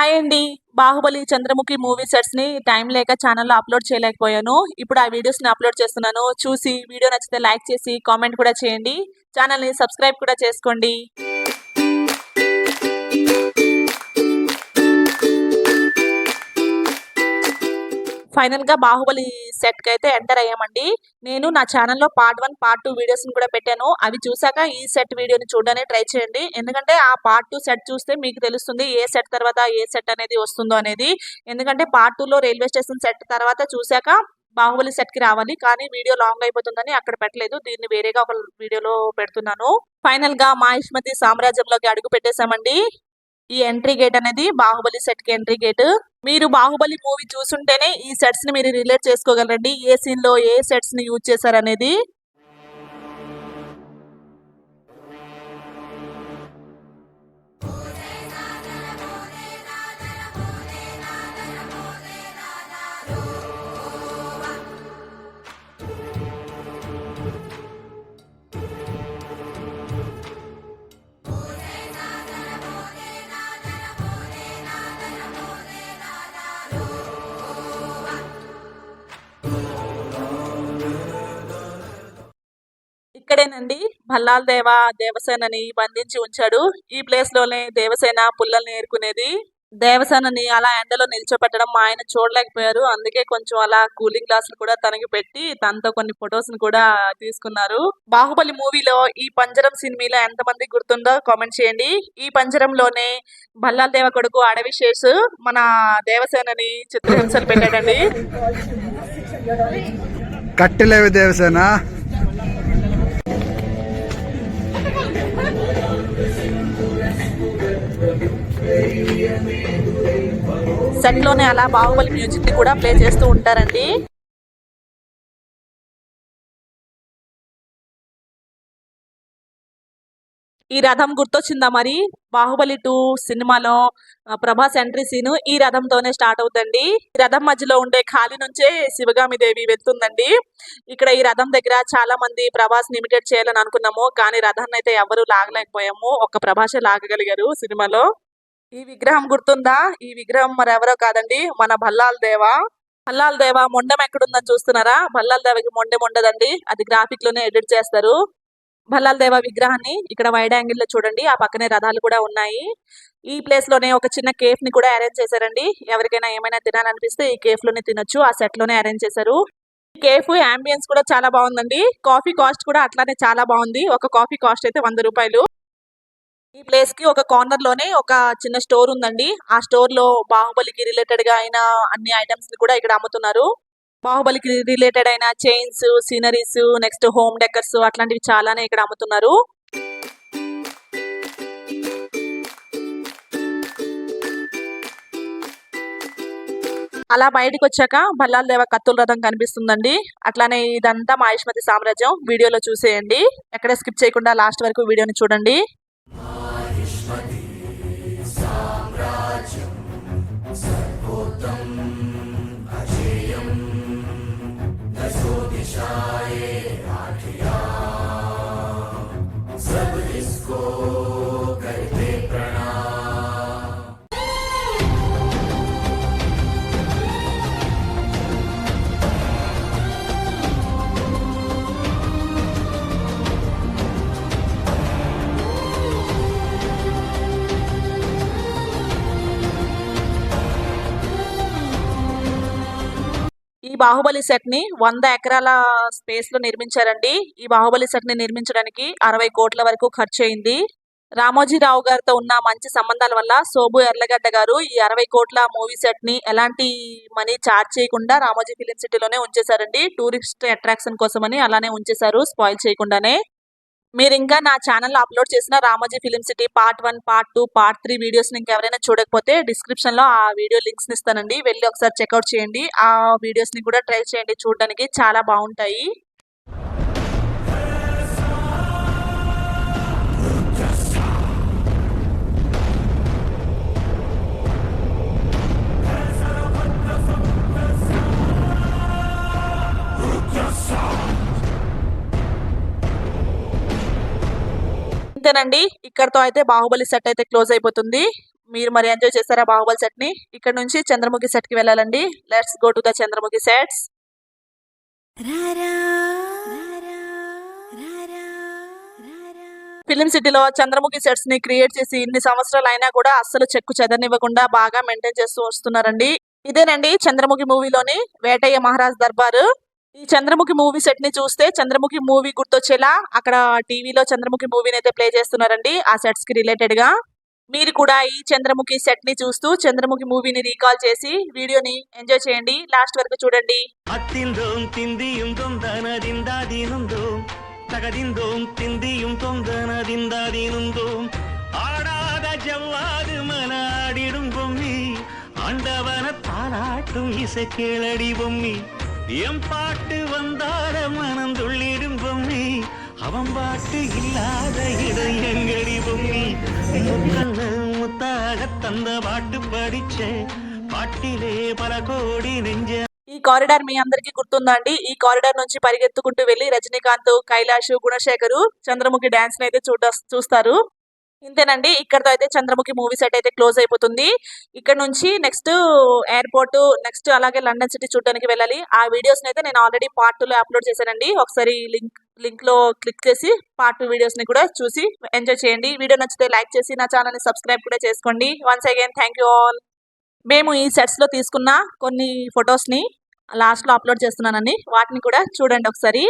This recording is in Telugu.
హాయ్ అండి. 'బాహుబలి', 'చంద్రముఖి' మూవీ సెట్స్‌ని టైం లేక ఛానెల్‌లో అప్‌లోడ్ చేయలేకపోయాను. ఇప్పుడు ఆ వీడియోస్‌ని అప్‌లోడ్ చేస్తున్నాను. చూసి వీడియో నచ్చితే లైక్ చేసి కామెంట్ కూడా చేయండి. ఛానెల్‌ని సబ్స్క్రైబ్ కూడా చేసుకోండి. ఫైనల్‌గా 'బాహుబలి' సెట్‌కైతే ఎంటర్ అయ్యామండి. నేను నా ఛానెల్‌లో పార్ట్ 1, పార్ట్ 2 వీడియోస్‌ని కూడా పెట్టాను. అవి చూసాక ఈ సెట్ వీడియోని చూడడానికి ట్రై చేయండి. ఎందుకంటే ఆ పార్ట్ 2 సెట్ చూస్తే మీకు తెలుస్తుంది ఏ సెట్ తర్వాత ఏ సెట్ అనేది వస్తుందో అనేది. ఎందుకంటే పార్ట్ 2లో రైల్వే స్టేషన్ సెట్ తర్వాత చూసాక 'బాహుబలి' సెట్‌కి రావాలి. కానీ వీడియో లాంగ్ అయిపోతుందని అక్కడ పెట్టలేదు. దీన్ని వేరేగా ఒక వీడియోలో పెడుతున్నాను. ఫైనల్‌గా మాహిష్మతి సామ్రాజ్యంలోకి అడుగు పెట్టేసామండి. ఈ ఎంట్రీ గేట్ అనేది 'బాహుబలి' సెట్ కి ఎంట్రీ గేట్. మీరు 'బాహుబలి' మూవీ చూసుంటేనే ఈ సెట్స్ ని మీరు రిలేట్ చేసుకోగలరండి. ఏ సీన్ లో ఏ సెట్స్ ని యూజ్ చేశారనేది. ఇక్కడేనండి భల్లాల్ దేవసేనని బంధించి ఉంచాడు. ఈ ప్లేస్ లోనే దేవసేన పుల్లల్ని ఏరుకునేది. దేవసేనని అలా ఎండలో నిల్చోపెట్టడం మా ఆయన చూడలేకపోయారు. అందుకే కొంచెం అలా కూలింగ్ గ్లాసులు కూడా తనకి పెట్టి తనతో కొన్ని ఫొటోస్ ని కూడా తీసుకున్నారు. 'బాహుబలి' మూవీలో ఈ పంజరం సీన్ మీలో ఎంతమంది గుర్తుందో కామెంట్ చేయండి. ఈ పంజరంలోనే భల్లాల్ దేవ కొడుకు అడవి శేషు మన దేవసేనని చిత్రహింసలు పెట్టాడండి. కట్టెలేవి దేవసేన సెట్ లోనే అలా 'బాహుబలి' మ్యూజిక్ ని కూడా ప్లే చేస్తూ ఉంటారండి. ఈ రథం గుర్తొచ్చిందా మరి? 'బాహుబలి 2' సినిమాలో ప్రభాస్ ఎంట్రీ సీన్ ఈ రథంతోనే స్టార్ట్ అవుతుందండి. ఈ రథం మధ్యలో ఉండే ఖాళీ నుంచే శివగామి దేవి వెళ్తుందండి. ఇక్కడ ఈ రథం దగ్గర చాలా మంది ప్రభాస్ ని ఇమిటేట్ చేయాలని అనుకున్నాము. కానీ రథాన్ని అయితే ఎవరు లాగలేకపోయాము. ఒక్క ప్రభాసే లాగగలిగారు సినిమాలో. ఈ విగ్రహం గుర్తుందా? ఈ విగ్రహం మరెవరో కాదండి, మన భల్లాల్ దేవ. భల్లాల్ దేవ మొండెం ఎక్కడుందని చూస్తున్నారా? భల్లాల్ దేవకి మొండెం ఉండదండి. అది గ్రాఫిక్ లోనే ఎడిట్ చేస్తారు. భల్లాల్ దేవ విగ్రహాన్ని ఇక్కడ వైడ్ యాంగిల్ లో చూడండి. ఆ పక్కనే రథాలు కూడా ఉన్నాయి. ఈ ప్లేస్ లోనే ఒక చిన్న కేఫ్ ని కూడా అరేంజ్ చేశారండి. ఎవరికైనా ఏమైనా తినాలనిపిస్తే ఈ కేఫ్ లోనే తినొచ్చు. ఆ సెట్ లోనే అరేంజ్ చేశారు. కేఫ్ అంబియన్స్ కూడా చాలా బాగుందండి. కాఫీ కాస్ట్ కూడా అట్లానే చాలా బాగుంది. ఒక కాఫీ కాస్ట్ అయితే 100 రూపాయలు. ఈ ప్లేస్ కి ఒక కార్నర్ లోనే ఒక చిన్న స్టోర్ ఉందండి. ఆ స్టోర్ లో 'బాహుబలికి' రిలేటెడ్ గా అయిన అన్ని ఐటమ్స్ ని కూడా ఇక్కడ అమ్ముతున్నారు. 'బాహుబలికి' రిలేటెడ్ అయిన chains, sceneries, next home decors అట్లాంటివి చాలానే ఇక్కడ అమ్ముతున్నారు. అలా బయటకు వచ్చాక భల్లాల్ దేవ కత్తుల రథం కనిపిస్తుందండి. అట్లానే ఇదంతా మాహిష్మతి సామ్రాజ్యం. వీడియోలో చూసేయండి. ఎక్కడ స్కిప్ చేయకుండా లాస్ట్ వరకు వీడియోని చూడండి. ఈ 'బాహుబలి' సెట్ ని 100 ఎకరాల స్పేస్ లో నిర్మించారండి. ఈ 'బాహుబలి' సెట్ ని నిర్మించడానికి 60 కోట్ల వరకు ఖర్చు అయింది. రామోజీరావు గారితో ఉన్న మంచి సంబంధాల వల్ల సోబు ఎర్లగడ్డ గారు ఈ 60 కోట్ల మూవీ సెట్ ని ఎలాంటి మనీ చార్జ్ చేయకుండా రామోజీ ఫిలిం సిటీలోనే ఉంచేశారండి. టూరిస్ట్ అట్రాక్షన్ కోసమని అలానే ఉంచేశారు, స్పాయిల్ చేయకుండానే. మీరు ఇంకా నా ఛానల్లో అప్లోడ్ చేసిన Ramoji film city part 1, part 2, part 3 videos ఇంకెవరైనా చూడకపోతే డిస్క్రిప్షన్ లో ఆ వీడియో లింక్స్ ఇస్తానండి. వెళ్ళి ఒకసారి చెక్అవుట్ చేయండి. ఆ వీడియోస్ ని కూడా ట్రై చేయండి, చూడడానికి చాలా బాగుంటాయి. ఇంతేనండి, ఇక్కడతో అయితే 'బాహుబలి' సెట్ అయితే క్లోజ్ అయిపోతుంది. మీరు మరి ఎంజాయ్ చేస్తారా బాహుబలి సెట్ ని? ఇక్కడ నుంచి చంద్రముఖి సెట్ కి వెళ్ళాలండి. Let's go to the Chandramukhi sets. Film సిటీలో చంద్రముఖి సెట్స్ ని క్రియేట్ చేసి ఇన్ని సంవత్సరాలు అయినా కూడా అస్సలు చెక్కు చెదరనివ్వకుండా బాగా మెయింటైన్ చేస్తూ వస్తున్నారండి. ఇదేనండి చంద్రముఖి మూవీలోని వేటయ్య మహారాజ్ దర్బారు. ఈ చంద్రముఖి మూవీ సెట్ ని చూస్తే చంద్రముఖి మూవీ గుర్తొచ్చేలా అక్కడ టీవీలో చంద్రముఖి మూవీని అయితే ప్లే చేస్తున్నారండి ఆ సెట్స్ కి రిలేటెడ్ గా. మీరు కూడా ఈ చంద్రముఖి సెట్ ని చూస్తూ చంద్రముఖి మూవీని రీకాల్ చేసి వీడియోని ఎంజాయ్ చేయండి. లాస్ట్ వరకు చూడండి. அத்திந்தோம் திந்தியும் தொந்தனதிந்தாதீனுந்தோம் தகதிந்தோம் திந்தியும் தொந்தனதிந்தாதீனுந்தோம் ஆடாத ஜவ்வாது மனாடிடும் பொம்மி ஆண்டவன தாலாட்டும் இசை கேளடி பொம்மி எம் பாட்டு வந்தார மனம் துள்ளிடும் பொம்மி அவன் பாட்டு இல்லாத இடம் எங்கடி பொம்மி முத்தல்ல முத்தாக தந்த பாட்டு படிச்சே பாட்டிலே பல கோடி நெஞ்ச. ఈ కారిడార్ మీ అందరికీ గుర్తుందా అండి? ఈ కారిడార్ నుంచి పరిగెత్తుకుంటూ వెళ్లి రజనీకాంత్, కైలాష్, గుణశేఖర్ చంద్రముఖి డాన్స్ అయితే చూస్తారు. ఇంతేనండి. ఇక్కడతో అయితే చంద్రముఖి మూవీ సెట్ అయితే క్లోజ్ అయిపోతుంది. ఇక్కడ నుంచి నెక్స్ట్ ఎయిర్పోర్ట్, నెక్స్ట్ అలాగే లండన్ సిటీ చూడడానికి వెళ్ళాలి. ఆ వీడియోస్ అయితే నేను ఆల్రెడీ పార్ట్ 2 లో అప్లోడ్ చేశానండి. ఒకసారి లింక్ లో క్లిక్ చేసి పార్ట్ 2 వీడియోస్ ని కూడా చూసి ఎంజాయ్ చేయండి. వీడియో నచ్చితే లైక్ చేసి నా ఛానల్ ని సబ్స్క్రైబ్ కూడా చేసుకోండి. Once again thank you all. మేము ఈ సెట్స్ లో తీసుకున్న కొన్ని ఫొటోస్ ని లాస్ట్ లో అప్లోడ్ చేస్తున్నానండి. వాటిని కూడా చూడండి ఒకసారి.